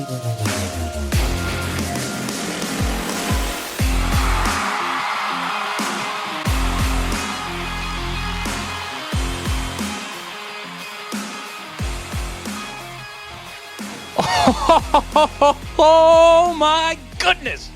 Oh my goodness.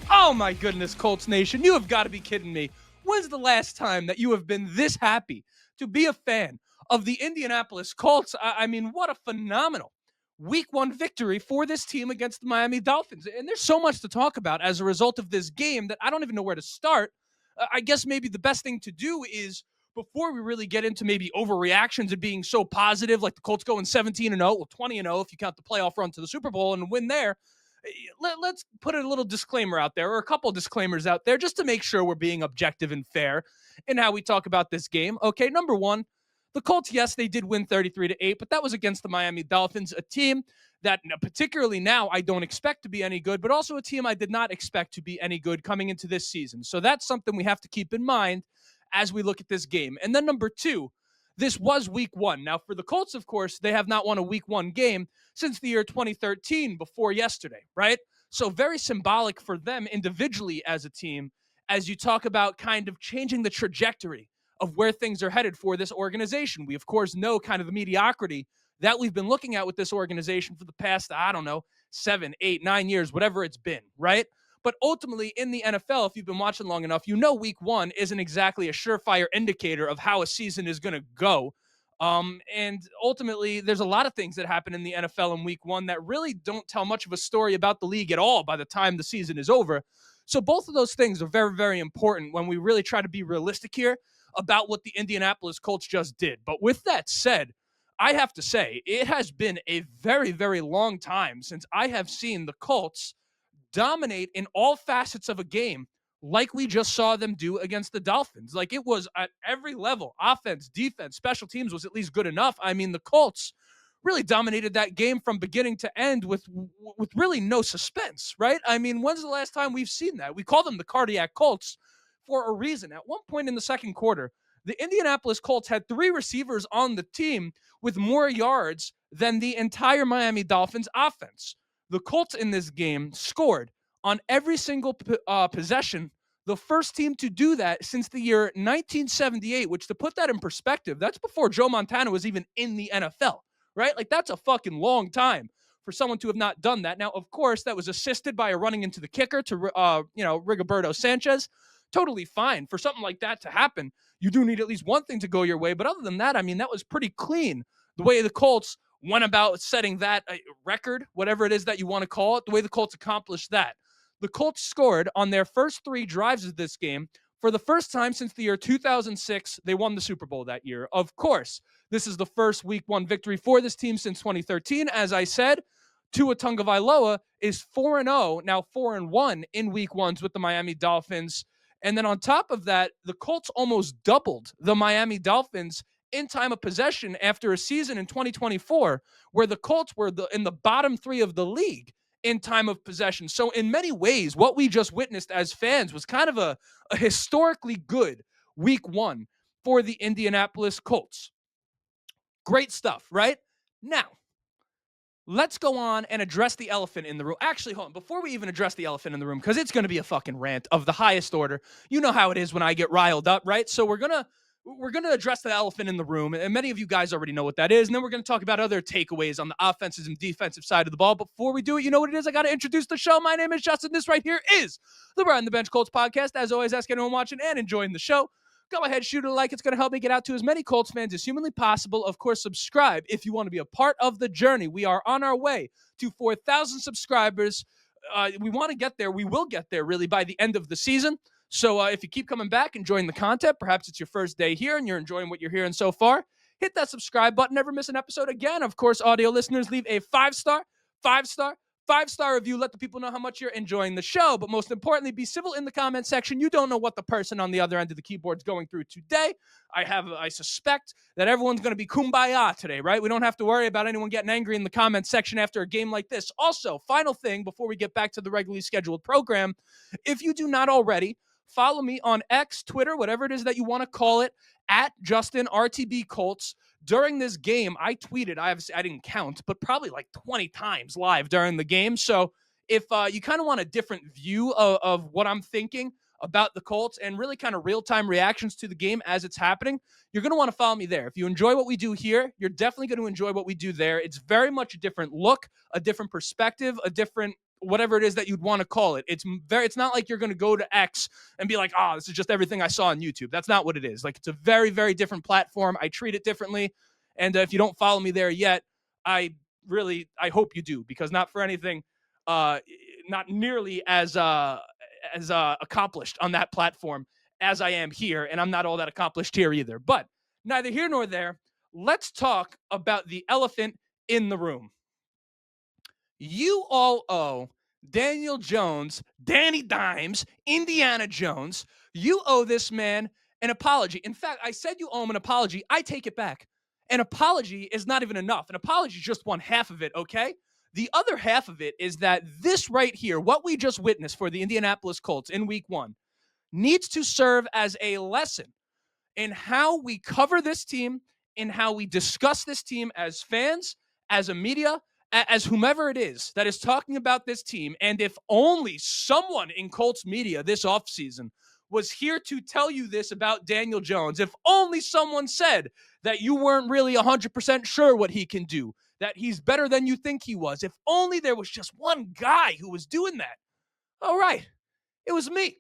Oh my goodness, Colts Nation. You have got to be kidding me. When's the last time that you have been this happy to be a fan of the Indianapolis Colts? I mean, what a phenomenal week one victory for this team against the Miami Dolphins. And there's so much to talk about as a result of this game that I don't even know where to start. I guess maybe the best thing to do is, before we really get into maybe overreactions and being so positive, like the Colts going 17-0, well, 20-0 if you count the playoff run to the Super Bowl and win there, let's put a little disclaimer out there, or a couple disclaimers out there, just to make sure we're being objective and fair in how we talk about this game. Okay, number one, the Colts, yes, they did win 33-8, but that was against the Miami Dolphins, a team that particularly now I don't expect to be any good, but also a team I did not expect to be any good coming into this season. So that's something we have to keep in mind as we look at this game. And then number two, this was week one. Now, for the Colts, of course, they have not won a week one game since the year 2013, before yesterday, right? So very symbolic for them individually as a team, as you talk about kind of changing the trajectory of where things are headed for this organization. We, of course, know kind of the mediocrity that we've been looking at with this organization for the past, 7, 8, 9 years, whatever it's been, right? But ultimately, in the NFL, if you've been watching long enough, you know week one isn't exactly a surefire indicator of how a season is going to go. And ultimately, there's a lot of things that happen in the NFL in week one that really don't tell much of a story about the league at all by the time the season is over. So both of those things are very, very important when we really try to be realistic here about what the Indianapolis Colts just did. But with that said, I have to say, it has been a very, very long time since I have seen the Colts dominate in all facets of a game like we just saw them do against the Dolphins. Like, it was at every level. Offense, defense, special teams was at least good enough. I mean, the Colts really dominated that game from beginning to end with really no suspense, right? I mean, when's the last time we've seen that? We call them the cardiac Colts for a reason. At one point in the second quarter, the Indianapolis Colts had 3 receivers on the team with more yards than the entire Miami Dolphins offense. The Colts in this game scored on every single possession, the first team to do that since the year 1978, which, to put that in perspective, that's before Joe Montana was even in the NFL, right? Like, that's a fucking long time for someone to have not done that. Now, of course, that was assisted by a running into the kicker to, Rigoberto Sanchez. Totally fine. For something like that to happen, you do need at least one thing to go your way. But other than that, I mean, that was pretty clean. The way the Colts went about setting that record, whatever it is that you want to call it, the way the Colts accomplished that. The Colts scored on their first 3 drives of this game. For the first time since the year 2006, they won the Super Bowl that year. Of course, this is the first week one victory for this team since 2013. As I said, Tua Tagovailoa is 4-0, now 4-1 in week ones with the Miami Dolphins. And then on top of that, the Colts almost doubled the Miami Dolphins in time of possession after a season in 2024 where the Colts were in the bottom 3 of the league in time of possession. So in many ways, what we just witnessed as fans was kind of a historically good week one for the Indianapolis Colts. Great stuff, right? Now, let's go on and address the elephant in the room. Actually, hold on. Before we even address the elephant in the room, because it's going to be a fucking rant of the highest order. You know how it is when I get riled up, right? So we're going to address the elephant in the room, and many of you guys already know what that is, and then we're going to talk about other takeaways on the offensive and defensive side of the ball. But before we do it, you know what it is? I got to introduce the show. My name is Justin. This right here is the Behind the Bench Colts podcast. As always, ask anyone watching and enjoying the show, go ahead, shoot a like. It's going to help me get out to as many Colts fans as humanly possible. Of course, subscribe if you want to be a part of the journey. We are on our way to 4,000 subscribers. We want to get there. We will get there, really, by the end of the season. So if you keep coming back, enjoying the content, perhaps it's your first day here and you're enjoying what you're hearing so far, hit that subscribe button. Never miss an episode again. Of course, audio listeners, leave a 5-star review. Let the people know how much you're enjoying the show. But most importantly, be civil in the comment section. You don't know what the person on the other end of the keyboard is going through today. I suspect that everyone's going to be kumbaya today, right? We don't have to worry about anyone getting angry in the comment section after a game like this. Also, final thing before we get back to the regularly scheduled program, if you do not already, Follow me on X, Twitter, whatever it is that you want to call it, at Justin RTB Colts. During this game, I tweeted, I didn't count, but probably like 20 times live during the game. So if you kind of want a different view of what I'm thinking about the Colts and really kind of real-time reactions to the game as it's happening, you're going to want to follow me there. If you enjoy what we do here, you're definitely going to enjoy what we do there. It's very much a different look, a different perspective, a different whatever it is that you'd want to call it. It's not like you're going to go to X and be like, oh, this is just everything I saw on YouTube. That's not what it is. Like, it's a very, very different platform. I treat it differently. And if you don't follow me there yet, I hope you do, because not for anything, not nearly as accomplished on that platform as I am here, and I'm not all that accomplished here either. But neither here nor there. Let's talk about the elephant in the room. You all owe Daniel Jones, Danny Dimes, Indiana Jones. You owe this man an apology. In fact, I said you owe him an apology. I take it back. An apology is not even enough. An apology is just one half of it, okay? The other half of it is that this right here, what we just witnessed for the Indianapolis Colts in week 1, needs to serve as a lesson in how we cover this team, in how we discuss this team as fans, as a media, as whomever it is that is talking about this team. And if only someone in Colts media this offseason was here to tell you this about Daniel Jones, if only someone said that you weren't really 100% sure what he can do, that he's better than you think he was, if only there was just one guy who was doing that. All right, it was me.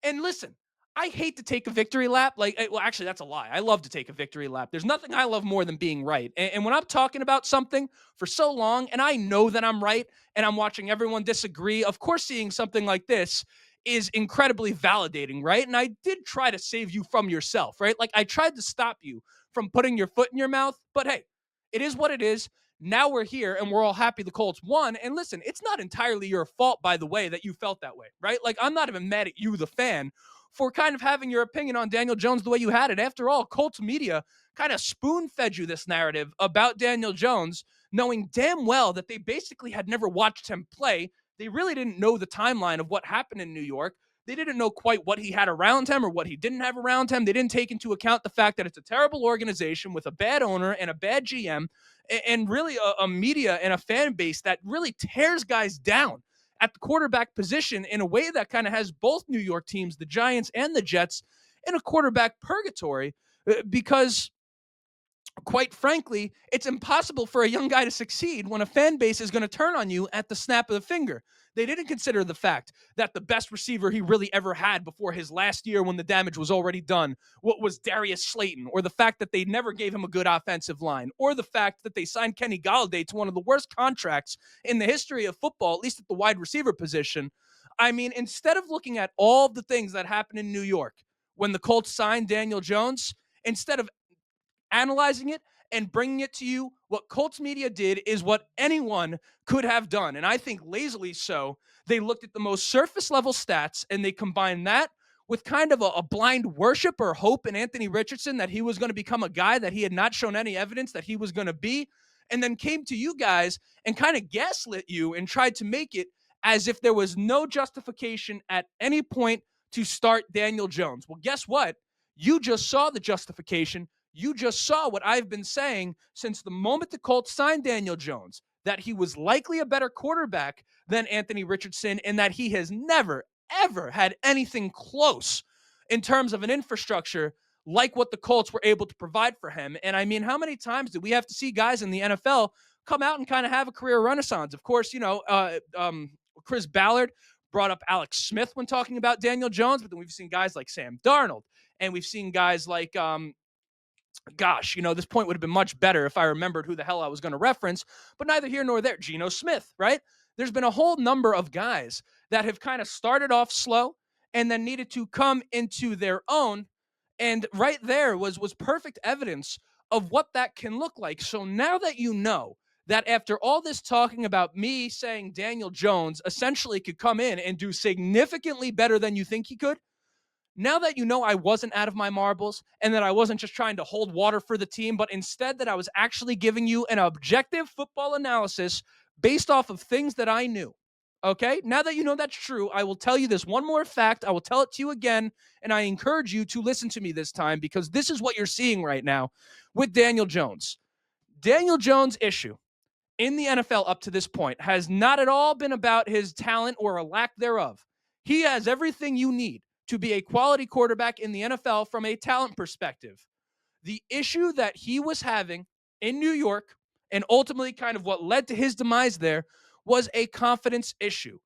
And listen, I hate to take a victory lap. Well, actually, that's a lie. I love to take a victory lap. There's nothing I love more than being right. And when I'm talking about something for so long and I know that I'm right and I'm watching everyone disagree, of course, seeing something like this is incredibly validating, right? And I did try to save you from yourself, right? Like, I tried to stop you from putting your foot in your mouth, but hey, it is what it is. Now we're here and we're all happy the Colts won. And listen, it's not entirely your fault, by the way, that you felt that way, right? Like, I'm not even mad at you, the fan, for kind of having your opinion on Daniel Jones the way you had it. After all, Colts media kind of spoon-fed you this narrative about Daniel Jones, knowing damn well that they basically had never watched him play. They really didn't know the timeline of what happened in New York. They didn't know quite what he had around him or what he didn't have around him. They didn't take into account the fact that it's a terrible organization with a bad owner and a bad GM, and really a media and a fan base that really tears guys down at the quarterback position in a way that kind of has both New York teams, the Giants and the Jets, in a quarterback purgatory, because quite frankly, it's impossible for a young guy to succeed when a fan base is going to turn on you at the snap of the finger. They didn't consider the fact that the best receiver he really ever had before his last year, when the damage was already done, what was Darius Slayton, or the fact that they never gave him a good offensive line, or the fact that they signed Kenny Golladay to one of the worst contracts in the history of football, at least at the wide receiver position. I mean, instead of looking at all the things that happened in New York when the Colts signed Daniel Jones, instead of analyzing it and bringing it to you, what Colts media did is what anyone could have done. And I think lazily so. They looked at the most surface level stats and they combined that with kind of a blind worship or hope in Anthony Richardson that he was going to become a guy that he had not shown any evidence that he was going to be, and then came to you guys and kind of gaslit you and tried to make it as if there was no justification at any point to start Daniel Jones. Well, guess what? You just saw the justification. You just saw what I've been saying since the moment the Colts signed Daniel Jones, that he was likely a better quarterback than Anthony Richardson, and that he has never, ever had anything close in terms of an infrastructure like what the Colts were able to provide for him. And I mean, how many times did we have to see guys in the NFL come out and kind of have a career renaissance? Of course, Chris Ballard brought up Alex Smith when talking about Daniel Jones, but then we've seen guys like Sam Darnold, and we've seen guys like this point would have been much better if I remembered who the hell I was going to reference, but neither here nor there. Geno Smith, right? There's been a whole number of guys that have kind of started off slow and then needed to come into their own. And right there was perfect evidence of what that can look like. So now that you know that after all this talking about me saying Daniel Jones essentially could come in and do significantly better than you think he could, now that you know I wasn't out of my marbles and that I wasn't just trying to hold water for the team, but instead that I was actually giving you an objective football analysis based off of things that I knew, Okay, now that you know that's true, I will tell you this one more fact. I will tell it to you again, and I encourage you to listen to me this time because this is what you're seeing right now with Daniel Jones. Daniel Jones' issue in the NFL up to this point has not at all been about his talent or a lack thereof. He has everything you need to be a quality quarterback in the NFL from a talent perspective. The issue that he was having in New York and ultimately kind of what led to his demise there was a confidence issue.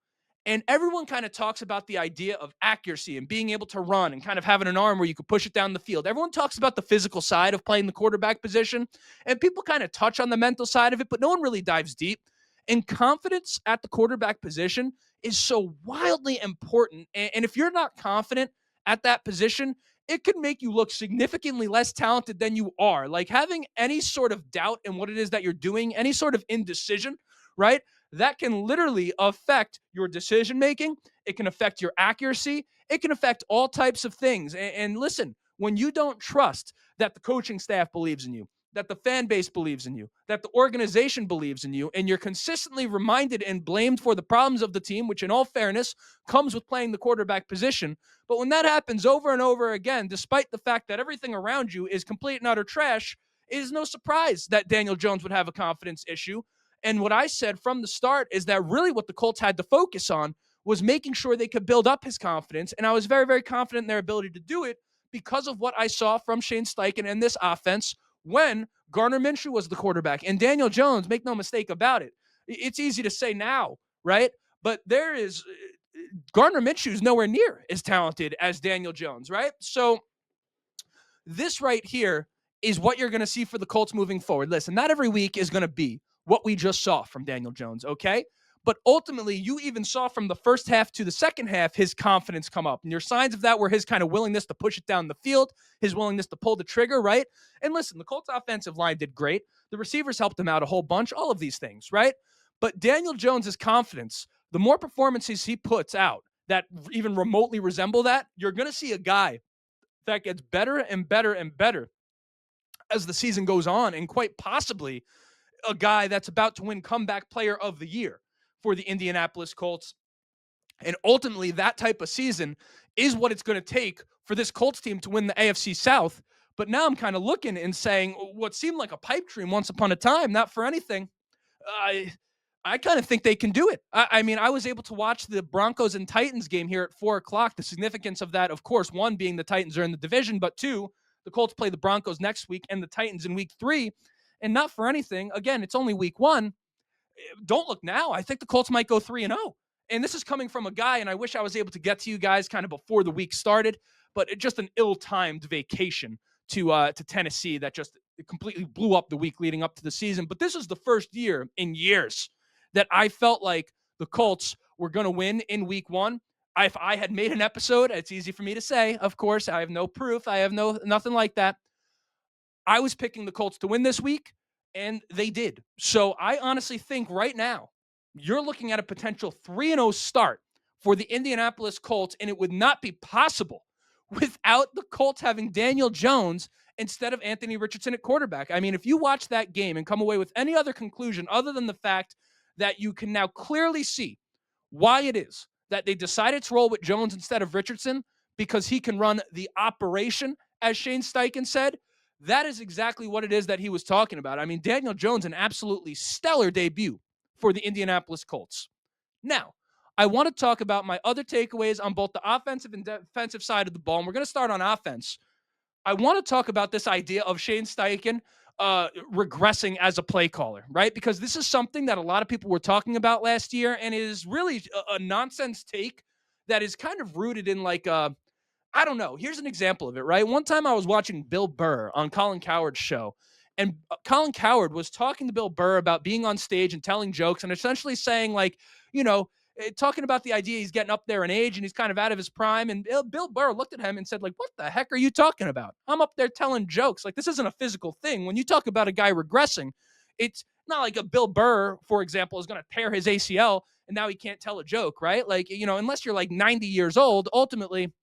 And everyone kind of talks about the idea of accuracy and being able to run and kind of having an arm where you could push it down the field. Everyone talks about the physical side of playing the quarterback position, and people kind of touch on the mental side of it, but no one really dives deep. And confidence at the quarterback position is so wildly important. And if you're not confident at that position, it could make you look significantly less talented than you are. Like having any sort of doubt in what it is that you're doing, any sort of indecision, right? That can literally affect your decision making. It can affect your accuracy. It can affect all types of things. And listen, when you don't trust that the coaching staff believes in you, that the fan base believes in you, that the organization believes in you, and you're consistently reminded and blamed for the problems of the team, which in all fairness comes with playing the quarterback position. But when that happens over and over again, despite the fact that everything around you is complete and utter trash, it is no surprise that Daniel Jones would have a confidence issue. And what I said from the start is that really what the Colts had to focus on was making sure they could build up his confidence. And I was very, very confident in their ability to do it because of what I saw from Shane Steichen and this offense when Gardner Minshew was the quarterback. And Daniel Jones, make no mistake about it. It's easy to say now, right? But there is Gardner Minshew is nowhere near as talented as Daniel Jones, right? So this right here is what you're going to see for the Colts moving forward. Listen, not every week is going to be what we just saw from Daniel Jones, okay? But ultimately, you even saw from the first half to the second half his confidence come up. And your signs of that were his kind of willingness to push it down the field, his willingness to pull the trigger, right? And listen, the Colts offensive line did great. The receivers helped him out a whole bunch, all of these things, right? But Daniel Jones's confidence, the more performances he puts out that even remotely resemble that, you're going to see a guy that gets better and better and better as the season goes on, and quite possibly a guy that's about to win comeback player of the year for the Indianapolis Colts. And ultimately, that type of season is what it's going to take for this Colts team to win the AFC South. But now I'm kind of looking and saying what seemed like a pipe dream once upon a time, not for anything. I kind of think they can do it. I mean, I was able to watch the Broncos and Titans game here at 4:00. The significance of that, of course, one being the Titans are in the division, but two, the Colts play the Broncos next week and the Titans in week 3. And not for anything, again, it's only week 1. Don't look now. I think the Colts might go 3-0. And this is coming from a guy, and I wish I was able to get to you guys kind of before the week started, but it just an ill-timed vacation to Tennessee that just completely blew up the week leading up to the season. But this is the first year in years that I felt like the Colts were going to win in week 1. If I had made an episode, it's easy for me to say, of course, I have no proof. I have nothing like that. I was picking the Colts to win this week, and they did. So I honestly think right now you're looking at a potential 3-0 start for the Indianapolis Colts, and it would not be possible without the Colts having Daniel Jones instead of Anthony Richardson at quarterback. I mean, if you watch that game and come away with any other conclusion other than the fact that you can now clearly see why it is that they decided to roll with Jones instead of Richardson because he can run the operation, as Shane Steichen said, that is exactly what it is that he was talking about. I mean, Daniel Jones, an absolutely stellar debut for the Indianapolis Colts. Now, I want to talk about my other takeaways on both the offensive and defensive side of the ball, and we're going to start on offense. I want to talk about this idea of Shane Steichen regressing as a play caller, right? Because this is something that a lot of people were talking about last year, and it is really a nonsense take that is kind of rooted in like I don't know. Here's an example of it, right? One time I was watching Bill Burr on Colin Cowherd's show, and Colin Cowherd was talking to Bill Burr about being on stage and telling jokes and essentially saying, like, you know, talking about the idea he's getting up there in age and he's kind of out of his prime. And Bill Burr looked at him and said, like, what the heck are you talking about? I'm up there telling jokes. Like, this isn't a physical thing. When you talk about a guy regressing, it's not like a Bill Burr, for example, is going to tear his ACL and now he can't tell a joke, right? Like, you know, unless you're like 90 years old, ultimately,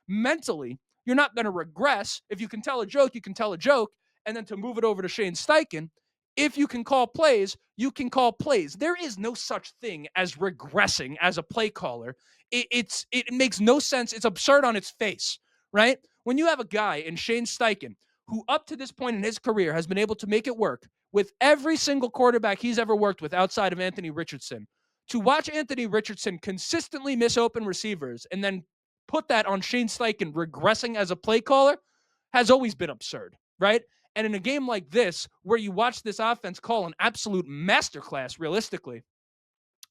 mentally, you're not going to regress. If you can tell a joke, you can tell a joke. And then to move it over to Shane Steichen, If you can call plays, you can call plays. There is no such thing as regressing as a play caller. It makes no sense. It's absurd on its face, right? When you have a guy in Shane Steichen who up to this point in his career has been able to make it work with every single quarterback he's ever worked with outside of Anthony Richardson, to watch Anthony Richardson consistently miss open receivers and then put that on Shane Steichen regressing as a play caller has always been absurd, right? And in a game like this, where you watch this offense call an absolute masterclass, realistically,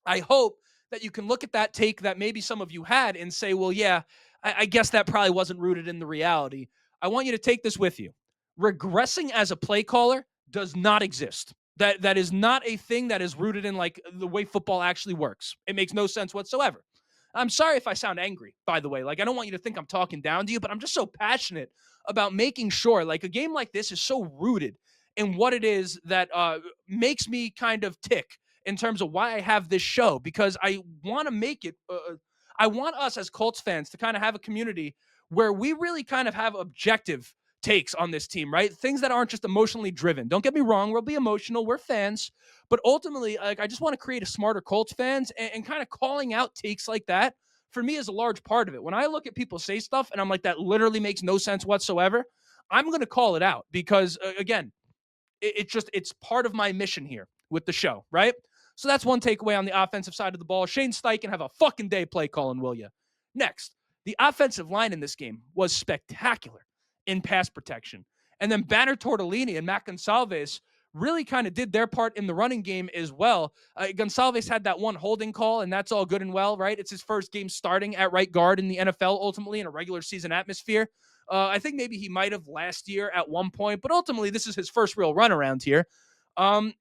I hope that you can look at that take that maybe some of you had and say, well, yeah, I guess that probably wasn't rooted in the reality. I want you to take this with you. Regressing as a play caller does not exist. That is not a thing that is rooted in like the way football actually works. It makes no sense whatsoever. I'm sorry if I sound angry, by the way. Like, I don't want you to think I'm talking down to you, but I'm just so passionate about making sure, like, a game like this is so rooted in what it is that makes me kind of tick in terms of why I have this show, because I want to make it, I want us as Colts fans to kind of have a community where we really kind of have objective takes on this team, right? Things that aren't just emotionally driven. Don't get me wrong, we'll be emotional, we're fans, but ultimately, like, I just want to create a smarter Colts fans, and kind of calling out takes like that for me is a large part of it. When I look at people say stuff and I'm like, that literally makes no sense whatsoever, I'm going to call it out because, again, it's part of my mission here with the show, right? So that's one takeaway on the offensive side of the ball. Shane Steichen, have a fucking day play calling, will you? Next, the offensive line in this game was spectacular in pass protection. And then Banner Tortellini and Matt Gonsalves really kind of did their part in the running game as well. Gonsalves had that one holding call, and that's all good and well, right? It's his first game starting at right guard in the NFL, ultimately in a regular season atmosphere. I think maybe he might have last year at one point, but ultimately this is his first real run around here. And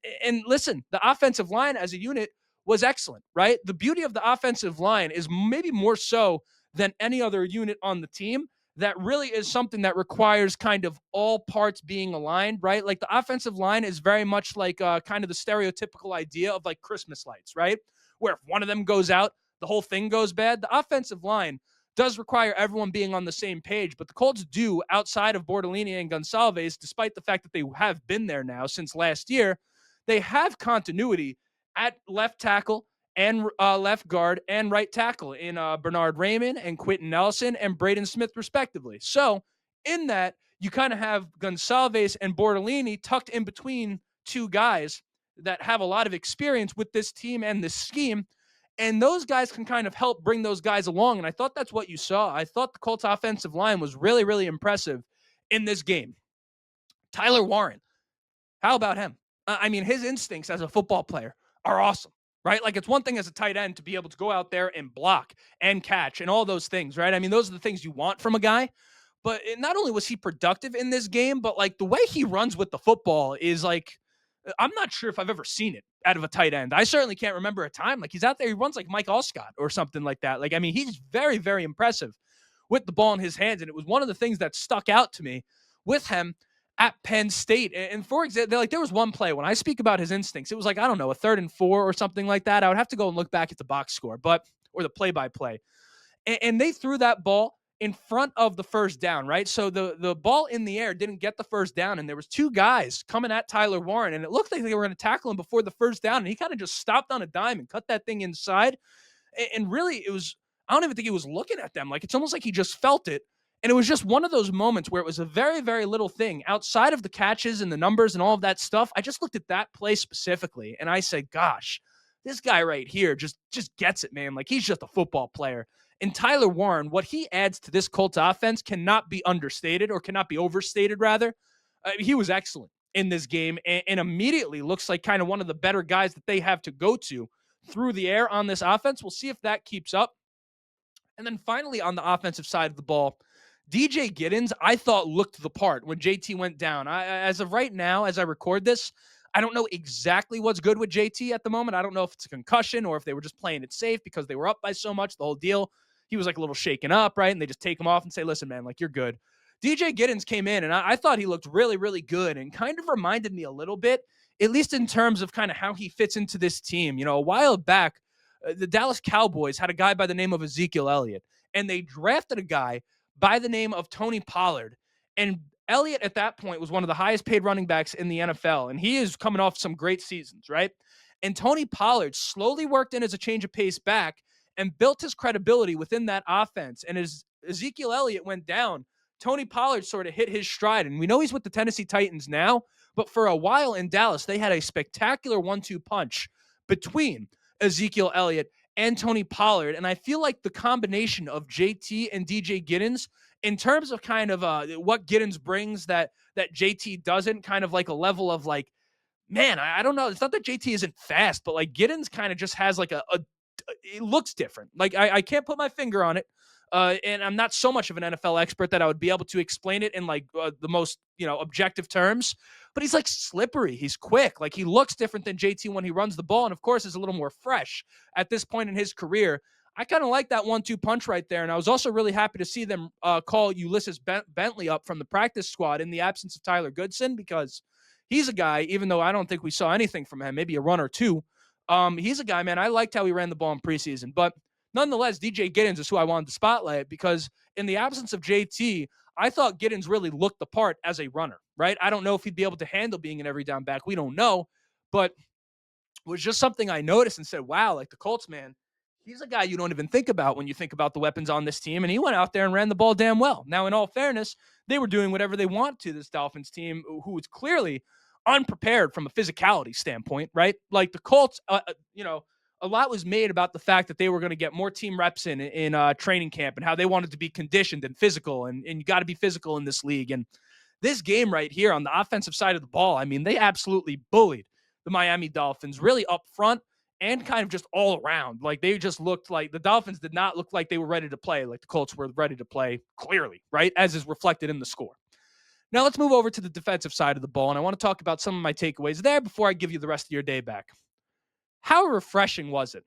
listen, the offensive line as a unit was excellent, right? The beauty of the offensive line is maybe more so than any other unit on the team. That really is something that requires kind of all parts being aligned, right? Like the offensive line is very much like kind of the stereotypical idea of like Christmas lights, right? Where if one of them goes out, the whole thing goes bad. The offensive line does require everyone being on the same page, but the Colts do, outside of Bortolini and Gonsalves, despite the fact that they have been there now since last year, they have continuity at left tackle and left guard and right tackle in Bernard Raymond and Quentin Nelson and Braden Smith, respectively. So in that, you kind of have Gonsalves and Bortolini tucked in between two guys that have a lot of experience with this team and this scheme. And those guys can kind of help bring those guys along. And I thought that's what you saw. I thought the Colts offensive line was really, really impressive in this game. Tyler Warren, how about him? I mean, his instincts as a football player are awesome, right? Like, it's one thing as a tight end to be able to go out there and block and catch and all those things, right? I mean, those are the things you want from a guy. But not only was he productive in this game, but like the way he runs with the football is like, I'm not sure if I've ever seen it out of a tight end. I certainly can't remember a time. Like, he's out there, he runs like Mike Allscott or something like that. Like, I mean, he's very, very impressive with the ball in his hands. And it was one of the things that stuck out to me with him at Penn State. And for example, like, there was one play when I speak about his instincts, it was like, I don't know, a 3rd and 4 or something like that. I would have to go and look back at the box score, or the play-by-play. And they threw that ball in front of the first down, right? So the ball in the air didn't get the first down, and there was 2 guys coming at Tyler Warren, and it looked like they were going to tackle him before the first down, and he kind of just stopped on a dime and cut that thing inside. And really, it was, I don't even think he was looking at them. Like, it's almost like he just felt it. And it was just one of those moments where it was a very, very little thing outside of the catches and the numbers and all of that stuff. I just looked at that play specifically, and I said, gosh, this guy right here just gets it, man. Like, he's just a football player. And Tyler Warren, what he adds to this Colts offense cannot be understated, or cannot be overstated, rather. He was excellent in this game, and immediately looks like kind of one of the better guys that they have to go to through the air on this offense. We'll see if that keeps up. And then finally, on the offensive side of the ball, DJ Giddens, I thought, looked the part when JT went down. As of right now, as I record this, I don't know exactly what's good with JT at the moment. I don't know if it's a concussion or if they were just playing it safe because they were up by so much, the whole deal. He was like a little shaken up, right? And they just take him off and say, listen, man, like, you're good. DJ Giddens came in, and I thought he looked really, really good and kind of reminded me a little bit, at least in terms of kind of how he fits into this team. You know, a while back, the Dallas Cowboys had a guy by the name of Ezekiel Elliott, and they drafted a guy by the name of Tony Pollard. And Elliott at that point was one of the highest paid running backs in the NFL, and he is coming off some great seasons, right? And Tony Pollard slowly worked in as a change of pace back and built his credibility within that offense. And as Ezekiel Elliott went down, Tony Pollard sort of hit his stride. And we know he's with the Tennessee Titans now, but for a while in Dallas, they had a spectacular 1-2 punch between Ezekiel Elliott and Tony Pollard. And I feel like the combination of JT and DJ Giddens, in terms of kind of what Giddens brings that JT doesn't, kind of like a level of like, man, I don't know. It's not that JT isn't fast, but like Giddens kind of just has like it looks different. Like I can't put my finger on it. And I'm not so much of an NFL expert that I would be able to explain it in like the most, objective terms, but he's like slippery. He's quick. Like he looks different than JT when he runs the ball. And of course is a little more fresh at this point in his career. I kind of like that 1-2 punch right there. And I was also really happy to see them call Ulysses Bentley up from the practice squad in the absence of Tyler Goodson, because he's a guy, even though I don't think we saw anything from him, maybe a run or two. He's a guy, man, I liked how he ran the ball in preseason. But nonetheless, DJ Giddens is who I wanted to spotlight, because in the absence of JT, I thought Giddens really looked the part as a runner, right? I don't know if he'd be able to handle being an every down back. We don't know. But it was just something I noticed and said, wow, like the Colts, man, he's a guy you don't even think about when you think about the weapons on this team. And he went out there and ran the ball damn well. Now, in all fairness, they were doing whatever they want to this Dolphins team, who was clearly unprepared from a physicality standpoint, right? Like the Colts, a lot was made about the fact that they were going to get more team reps in training camp and how they wanted to be conditioned and physical. And you got to be physical in this league. And this game right here on the offensive side of the ball, I mean, they absolutely bullied the Miami Dolphins really up front and kind of just all around. Like they just looked like the Dolphins did not look like they were ready to play like the Colts were ready to play, clearly, right? As is reflected in the score. Now let's move over to the defensive side of the ball. And I want to talk about some of my takeaways there before I give you the rest of your day back. How refreshing was it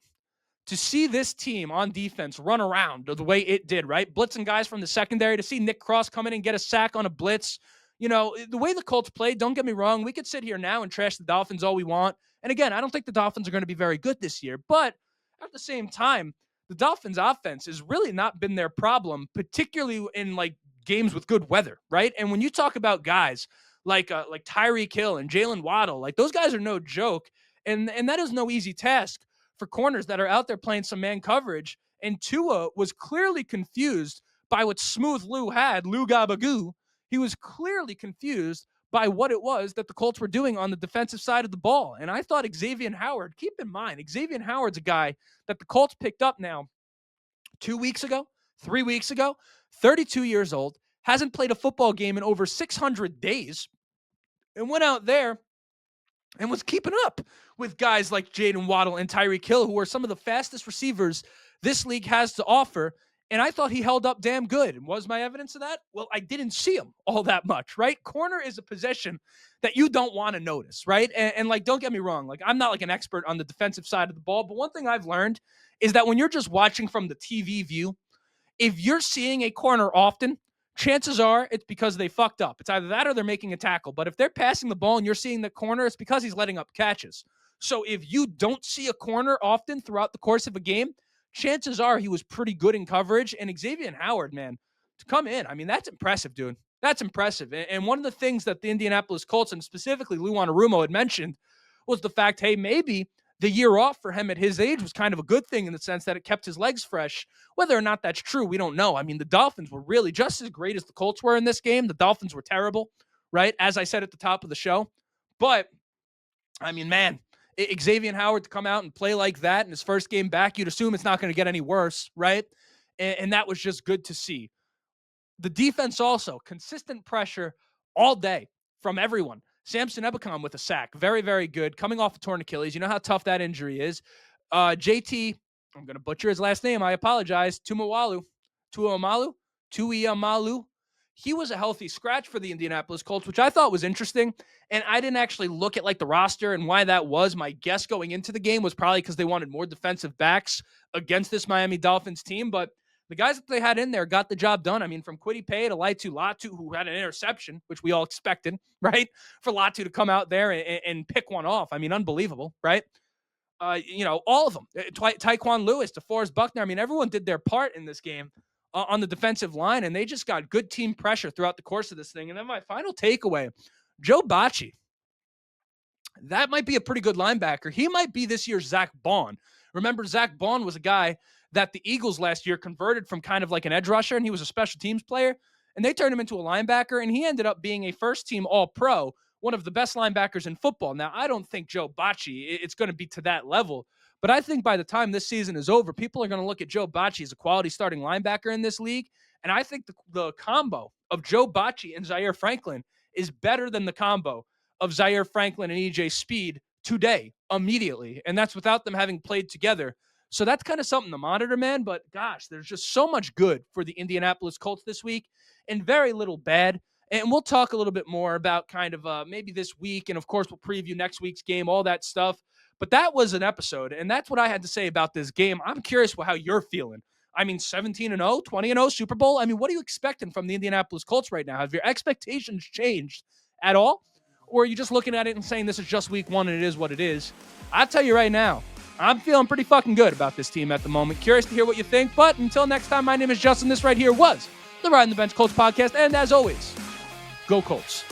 to see this team on defense run around the way it did, right? Blitzing guys from the secondary, to see Nick Cross come in and get a sack on a blitz. The way the Colts played, don't get me wrong, we could sit here now and trash the Dolphins all we want. And again, I don't think the Dolphins are going to be very good this year. But at the same time, the Dolphins offense has really not been their problem, particularly in like games with good weather, right? And when you talk about guys like Tyreek Hill and Jalen Waddle, like those guys are no joke. And that is no easy task for corners that are out there playing some man coverage. And Tua was clearly confused by what Smooth Lou had, Lou Gabagoo. He was clearly confused by what it was that the Colts were doing on the defensive side of the ball. And I thought Xavier Howard, keep in mind, Xavier Howard's a guy that the Colts picked up now 2 weeks ago, 3 weeks ago, 32 years old, hasn't played a football game in over 600 days, and went out there and was keeping up with guys like Jaden Waddle and Tyreek Hill, who are some of the fastest receivers this league has to offer. And I thought he held up damn good. And was my evidence of that? Well, I didn't see him all that much, right? Corner is a position that you don't want to notice, right? And like, don't get me wrong. Like, I'm not like an expert on the defensive side of the ball, but one thing I've learned is that when you're just watching from the TV view, if you're seeing a corner often, chances are it's because they fucked up. It's either that or they're making a tackle. But if they're passing the ball and you're seeing the corner, it's because he's letting up catches. So if you don't see a corner often throughout the course of a game, chances are he was pretty good in coverage. And Xavier Howard, man, to come in, I mean, that's impressive, dude. That's impressive. And one of the things that the Indianapolis Colts, and specifically Lou Anarumo, had mentioned was the fact, hey, maybe the year off for him at his age was kind of a good thing in the sense that it kept his legs fresh. Whether or not that's true, we don't know. I mean, the Dolphins were really just as great as the Colts were in this game. The Dolphins were terrible, right? As I said at the top of the show. But, I mean, man, Xavier Howard to come out and play like that in his first game back, you'd assume it's not going to get any worse, right? And that was just good to see. The defense also, consistent pressure all day from everyone. Samson Ebukam with a sack. Very, very good. Coming off a torn Achilles. You know how tough that injury is. JT, I'm going to butcher his last name. I apologize. Tuiamalu. He was a healthy scratch for the Indianapolis Colts, which I thought was interesting. And I didn't actually look at like the roster and why that was. My guess going into the game was probably because they wanted more defensive backs against this Miami Dolphins team. But the guys that they had in there got the job done. I mean, from Kwity Paye to Latu, who had an interception, which we all expected, right? For Latu to come out there and pick one off. I mean, unbelievable, right? All of them. Tyquan Lewis to Forrest Buckner. I mean, everyone did their part in this game. on the defensive line, and they just got good team pressure throughout the course of this thing. And then my final takeaway, Joe Bacci. That might be a pretty good linebacker. He might be this year's Zach Bond. Remember, Zach Bond was a guy that the Eagles last year converted from kind of like an edge rusher, and he was a special teams player, and they turned him into a linebacker, and he ended up being a first-team All-Pro, one of the best linebackers in football. Now, I don't think Joe Bacci, it's going to be to that level, but I think by the time this season is over, people are going to look at Joe Bacci as a quality starting linebacker in this league, and I think the combo of Joe Bacci and Zaire Franklin is better than the combo of Zaire Franklin and EJ Speed today, immediately. And that's without them having played together. So that's kind of something to monitor, man. But gosh, there's just so much good for the Indianapolis Colts this week and very little bad. And we'll talk a little bit more about kind of maybe this week. And of course, we'll preview next week's game, all that stuff. But that was an episode. And that's what I had to say about this game. I'm curious how you're feeling. I mean, 17-0, 20-0 Super Bowl. I mean, what are you expecting from the Indianapolis Colts right now? Have your expectations changed at all? Or are you just looking at it and saying this is just week one and it is what it is? I'll tell you right now, I'm feeling pretty fucking good about this team at the moment. Curious to hear what you think, but until next time, my name is Justin. This right here was the Riding the Bench Colts podcast, and as always, go Colts.